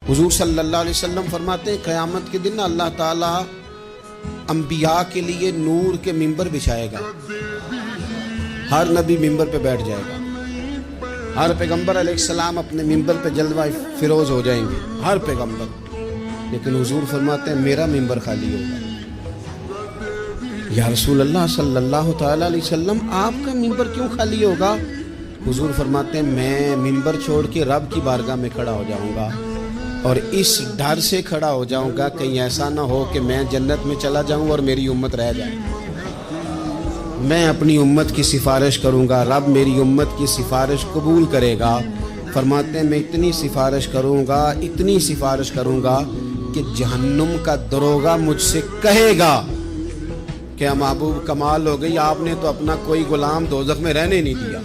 حضور صلی اللہ علیہ وسلم فرماتے ہیں قیامت کے دن اللہ تعالیٰ انبیاء کے لیے نور کے ممبر بچھائے گا. ہر نبی ممبر پہ بیٹھ جائے گا. ہر پیغمبر علیہ السلام اپنے ممبر پہ جلوہ فروز ہو جائیں گے، ہر پیغمبر. لیکن حضور فرماتے ہیں میرا ممبر خالی ہوگا. یا رسول اللہ صلی اللہ تعالیٰ علیہ وسلم آپ کا ممبر کیوں خالی ہوگا؟ حضور فرماتے ہیں میں ممبر چھوڑ کے رب کی بارگاہ میں کھڑا ہو جاؤں گا، اور اس ڈر سے کھڑا ہو جاؤں گا کہیں ایسا نہ ہو کہ میں جنت میں چلا جاؤں اور میری امت رہ جائے. میں اپنی امت کی سفارش کروں گا، رب میری امت کی سفارش قبول کرے گا. فرماتے ہیں میں اتنی سفارش کروں گا کہ جہنم کا دروغہ مجھ سے کہے گا کہ محبوب کمال ہو گئی، آپ نے تو اپنا کوئی غلام دوزخ میں رہنے نہیں دیا.